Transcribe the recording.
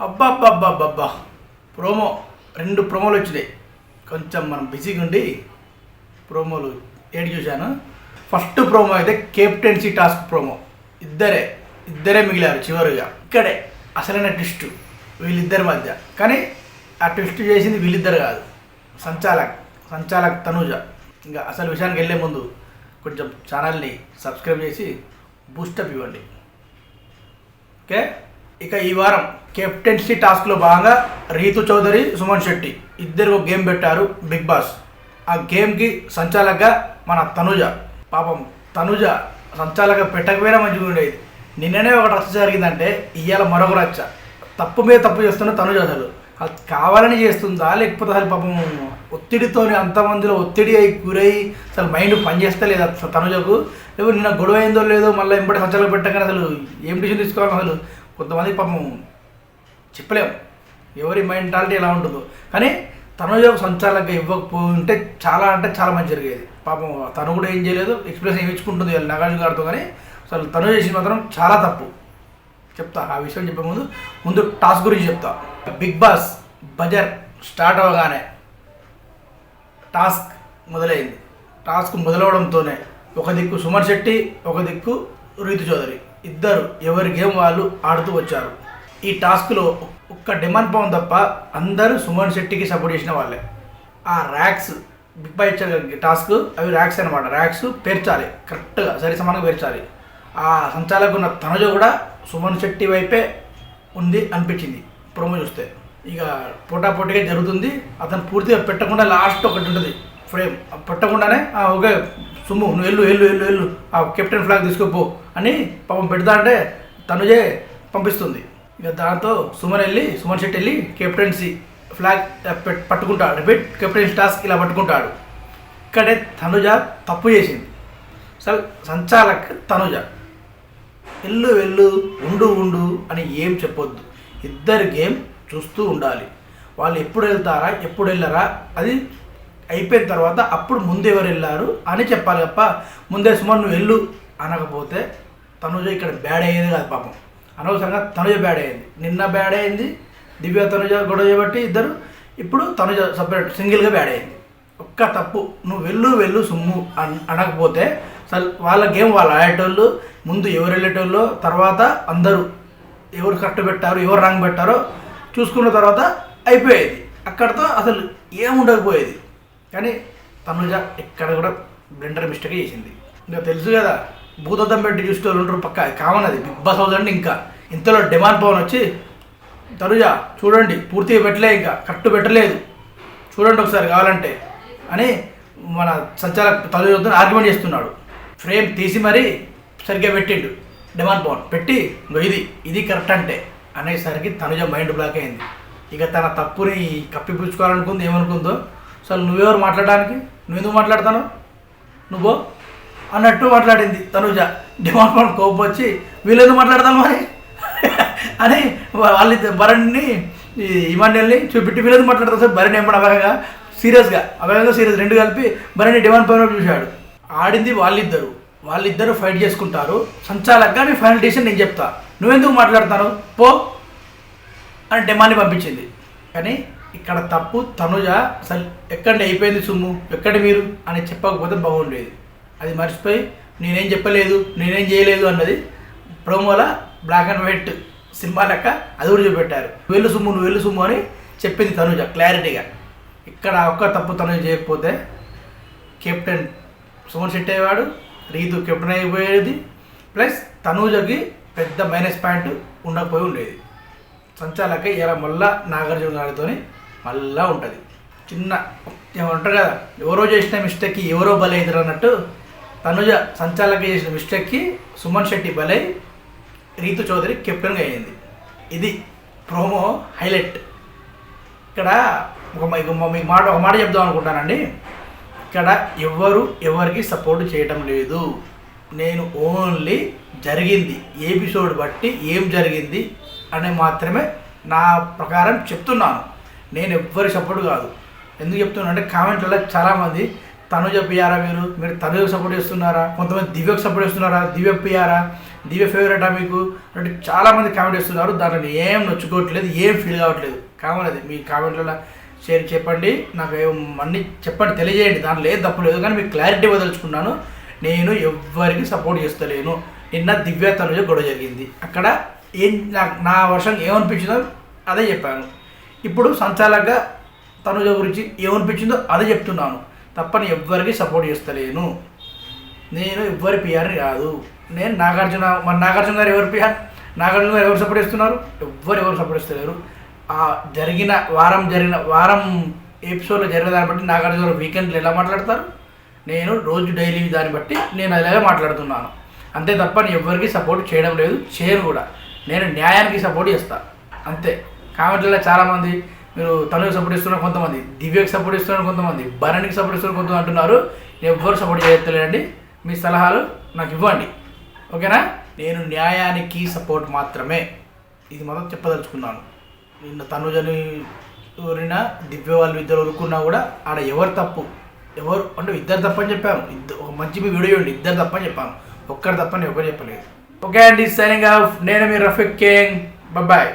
అబ్బబ్బబ్బబ్బబ్బా ప్రోమో 2 ప్రోమోలు వచ్చినాయి. కొంచెం మనం బిజీగా ఉండి ప్రోమోలు ఏడు చూశాను. ఫస్ట్ ప్రోమో అయితే కెప్టెన్సీ టాస్క్ ప్రోమో. ఇద్దరే మిగిలారు చివరిగా. ఇక్కడే అసలైన ట్విస్ట్ వీళ్ళిద్దరి మధ్య. కానీ ఆ ట్విస్ట్ చేసింది వీళ్ళిద్దరు కాదు, సంచాలక్ తనూజ. ఇంకా అసలు విషయానికి వెళ్ళే ముందు కొంచెం ఛానల్ని సబ్స్క్రైబ్ చేసి బూస్టప్ ఇవ్వండి. ఓకే, ఇక ఈ వారం కెప్టెన్సీ టాస్క్లో భాగంగా రీతు చౌదరి, సుమన్ శెట్టి ఇద్దరు ఒక గేమ్ పెట్టారు బిగ్ బాస్. ఆ గేమ్కి సంచాలకగా మన తనూజ. పాపం తనూజ సంచాలక పెట్టకపోయినా మంచిగా ఉండేది. నిన్ననే ఒక రచ్చ జరిగిందంటే ఇవాళ మరొక రచ్చ. తప్పు మీద తప్పు చేస్తున్న తనూజ అసలు అది కావాలని చేస్తుందా, లేకపోతే అసలు పాపం ఒత్తిడితో అంతమందిలో ఒత్తిడి అయి గురై అసలు మైండ్ పనిచేస్తా లేదు అసలు తనూజకు. లేకపోతే నిన్న గొడవ అయిందో లేదో మళ్ళీ ఎంబడి సంచాలకు పెట్టగానే అసలు ఏం డిసిషన్ తీసుకోవాలి అసలు కొంతమంది పాపం చెప్పలేము ఎవరి మెంటాలిటీ ఎలా ఉంటుందో. కానీ తనూజకు సంచాలకంగా ఇవ్వకపోతే చాలా అంటే చాలా మంచి జరిగేది. పాపం తను కూడా ఏం చేయలేదు, ఎక్స్ప్రెషన్ ఏమి ఇచ్చుకుంటుంది నాగార్జున గారితో. కానీ అసలు తనూజ చేసి మాత్రం చాలా తప్పు. చెప్తా ఆ విషయం చెప్పే ముందు టాస్క్ గురించి చెప్తా. బిగ్ బాస్ బజర్ స్టార్ట్ అవ్వగానే టాస్క్ మొదలైంది. టాస్క్ మొదలవడంతోనే ఒక దిక్కు సుమన్ శెట్టి, ఒక దిక్కు రీతు చౌదరి ఇద్దరు ఎవరి గేమ్ వాళ్ళు ఆడుతూ వచ్చారు. ఈ టాస్క్లో ఒక్క డిమాండ్ పవన్ తప్ప అందరూ సుమన్ శెట్టికి సపోర్ట్ చేసిన వాళ్ళే. ఆ ర్యాక్స్ బిగ్ బాస్ ఇచ్చారు టాస్క్, అవి ర్యాక్స్ అనమాట. ర్యాక్స్ పేర్చాలి, కరెక్ట్గా సరి సమానంగా పేర్చాలి. ఆ సంచాలకు ఉన్న తనజ కూడా సుమన్ శెట్టి వైపే ఉంది అనిపించింది ప్రోమో చూస్తే. ఇక పోటాపోటీగా జరుగుతుంది. అతను పూర్తిగా పెట్టకుండా లాస్ట్ ఒకటి ఉంటుంది ఫ్రేమ్, పెట్టకుండానే ఓకే సుమ్ము నువ్వు వెళ్ళు ఆ కెప్టెన్ ఫ్లాగ్ తీసుకుపో అని పాపం పెడతా అంటే తనుజే పంపిస్తుంది. ఇక దాంతో సుమన్ శెట్టి వెళ్ళి కెప్టెన్సీ ఫ్లాగ్ పట్టుకుంటాడు. రిపీట్ కెప్టెన్సీ టాస్క్ ఇలా పట్టుకుంటాడు. ఇక్కడే తనుజ తప్పు చేసింది. అసలు సంచాలక్ తనుజ వెళ్ళు ఉండు అని ఏం చెప్పొద్దు. ఇద్దరు గేమ్ చూస్తూ ఉండాలి. వాళ్ళు ఎప్పుడు వెళ్తారా ఎప్పుడు వెళ్ళారా అది అయిపోయిన తర్వాత అప్పుడు ముందు ఎవరు వెళ్ళారు అని చెప్పాలి తప్ప ముందే సుమన్ నువ్వు వెళ్ళు అనకపోతే తనుజ ఇక్కడ బ్యాడ్ అయ్యేది కాదు. పాపం అనవసరంగా తనుజ బ్యాడ్ అయ్యింది. నిన్న బ్యాడ్ అయింది దివ్య తనుజ గొడవ చేయబట్టి ఇద్దరు. ఇప్పుడు తనుజ సపరేట్ సింగిల్గా బ్యాడ్ అయింది. ఒక్క తప్పు నువ్వు వెళ్ళు సుమ్ము అనకపోతే అసలు వాళ్ళ గేమ్ వాళ్ళు ఆడేటోళ్ళు ముందు ఎవరు వెళ్ళేటోళ్ళు, తర్వాత అందరూ ఎవరు కరెక్ట్ పెట్టారు ఎవరు రాంగ్ పెట్టారో చూసుకున్న తర్వాత అయిపోయేది. అక్కడితో అసలు ఏముండకపోయేది. కానీ తనుజ ఇక్కడ కూడా బ్లెండర్ మిస్టేక్ చేసింది. ఇంకా తెలుసు కదా భూతద్దం పెట్టి చూసేవాళ్ళు ఉంటారు పక్క, కామన్ అది బిగ్ బాస్ హౌస్ అంటే. ఇంకా ఇంతలో డిమాండ్ పవన్ వచ్చి తనుజ చూడండి పూర్తిగా పెట్టలే, ఇంకా కరెక్ట్ పెట్టలేదు చూడండి ఒకసారి కావాలంటే అని మన సంచాలక్ తనుజ ఆర్గ్యుమెంట్ చేస్తున్నాడు. ఫ్రేమ్ తీసి మరీ సరిగ్గా పెట్టిండు డిమాండ్ పవన్ పెట్టి ఇది కరెక్ట్ అంటే అనేసరికి తనుజ మైండ్ బ్లాక్ అయింది. ఇక తన తప్పుని కప్పిపుచ్చుకోవాలనుకుంది. ఏమనుకుందో అసలు నువ్వెవరు మాట్లాడడానికి, నువ్వెందుకు మాట్లాడతాను నువ్వు అన్నట్టు మాట్లాడింది తనుజ. డిమాండ్ పవన్ కోపం వచ్చి వీళ్ళెందుకు మాట్లాడతాను మరి అని వాళ్ళ భరణ్ని ఇమాన్యుల్ని చూపెట్టి వీళ్ళెందుకు మాట్లాడతారు సార్ భరణి ఏమన్నా అవేగంగా సీరియస్ రెండు కలిపి భరణి డిమాండ్ పవన్ చూశాడు. ఆడింది వాళ్ళిద్దరు ఫైట్ చేసుకుంటారు. సంచాలక్గా నీ ఫైనల్ డిసిషన్ నేను చెప్తా, నువ్వెందుకు మాట్లాడతాను పో అని డిమాండ్ని పంపించింది. కానీ ఇక్కడ తప్పు తనుజ అసలు ఎక్కడి అయిపోయింది సుమ్ము ఎక్కడి మీరు అని చెప్పకపోతే బాగుండేది. అది మర్చిపోయి నేనేం చెప్పలేదు నేనేం చేయలేదు అన్నది ప్రోమోలా బ్లాక్ అండ్ వైట్ సినిమా లెక్క అది కూడా చూపెట్టారు. నువ్వు వెళ్ళు సుమ్ము అని చెప్పింది తనుజ క్లారిటీగా. ఇక్కడ ఒక్క తప్పు తనుజ చేయకపోతే కెప్టెన్ సుమన్ శెట్టి అయ్యేవాడు, రీతు కెప్టెన్ అయిపోయేది, ప్లస్ తనూజకి పెద్ద మైనస్ పాయింట్ ఉండకపోయి ఉండేది. సంచాలక ఇలా మళ్ళా నాగార్జున గారితో మళ్ళా ఉంటుంది. చిన్న ఏమంటారు కదా ఎవరో చేసిన మిస్టేక్కి ఎవరో బలైతారు అన్నట్టు తనుజ సంచాలక చేసిన మిస్టేక్కి సుమన్ శెట్టి బలై రీతు చౌదరి కెప్టెన్గా అయ్యింది. ఇది ప్రోమో హైలైట్. ఇక్కడ ఒక మాట చెప్దాం అనుకుంటానండి. ఇక్కడ ఎవరికి సపోర్ట్ చేయటం లేదు. నేను ఓన్లీ జరిగింది ఎపిసోడ్ బట్టి ఏం జరిగింది అని మాత్రమే నా ప్రకారం చెప్తున్నాను. నేను ఎవ్వరి సపోర్ట్ కాదు. ఎందుకు చెప్తున్నా అంటే కామెంట్లలో చాలామంది తనుజ పియారా మీరు తనుజకు సపోర్ట్ చేస్తున్నారా, కొంతమంది దివ్యకు సపోర్ట్ చేస్తున్నారా, దివ్య పియారా దివ్య ఫేవరెటా మీకు అంటే చాలామంది కామెంట్ చేస్తున్నారు. దాంట్లో ఏం నొచ్చుకోవట్లేదు, ఏం ఫీల్ కావట్లేదు. కావాలి మీ కామెంట్లలో షేర్ చెప్పండి, నాకు అన్నీ చెప్పండి, తెలియజేయండి. దాంట్లో ఏం తప్పు లేదు, కానీ మీకు క్లారిటీ వదలుచుకున్నాను. నేను ఎవ్వరికి సపోర్ట్ చేస్తలేను. నిన్న దివ్య తనుజ గొడవ జరిగింది, అక్కడ ఏం నా వర్షం ఏమనిపించిందో అదే చెప్పాను. ఇప్పుడు సంచాలకంగా తనుజ గురించి ఏమనిపించిందో అదే చెప్తున్నాను. తప్పని ఎవ్వరికి సపోర్ట్ చేస్తలేను. నేను ఎవ్వరి పిఆర్ని కాదు. నేను నాగార్జున గారు ఎవరు పిఆర్? నాగార్జున గారు ఎవరు సపోర్ట్ చేస్తున్నారు? ఎవరు సపోర్ట్ చేస్తలేరు. జరిగిన వారం ఎపిసోడ్లో జరిగిన దాన్ని బట్టి నాగార్జున గారు వీకెండ్లో ఎలా మాట్లాడతారు, నేను రోజు డైలీ దాన్ని బట్టి నేను అలాగే మాట్లాడుతున్నాను. అంతే తప్ప నేను ఎవరికి సపోర్ట్ చేయడం లేదు, చేయను కూడా. నేను న్యాయానికి సపోర్ట్ చేస్తాను అంతే. కామెంట్లలో చాలామంది మీరు తనుకి సపోర్ట్ ఇస్తున్నారు, కొంతమంది దివ్యకి సపోర్ట్ ఇస్తున్నారు, కొంతమంది భరణికి సపోర్ట్ ఇస్తున్నారు, కొంతమంది అంటున్నారు. ఎవ్వరు సపోర్ట్ చేయలేండి. మీ సలహాలు నాకు ఇవ్వండి, ఓకేనా? నేను న్యాయానికి సపోర్ట్ మాత్రమే, ఇది మాత్రం చెప్పదలుచుకున్నాను. నిన్న తనుజని ఊరిన దివ్య వాళ్ళు ఇద్దరు ఊరుకున్నా కూడా ఆడ ఎవరు తప్పు, ఎవరు అంటే ఇద్దరు తప్పని చెప్పాను. ఒక మంచి వీడియో ఉండి ఇద్దరు తప్పని చెప్పాను, ఒక్కరు తప్పని ఎవరు చెప్పలేదు. ఓకే అండి, సైనింగ్ ఆఫ్. నేను మీ రఫీక్ కింగ్. బాయ్.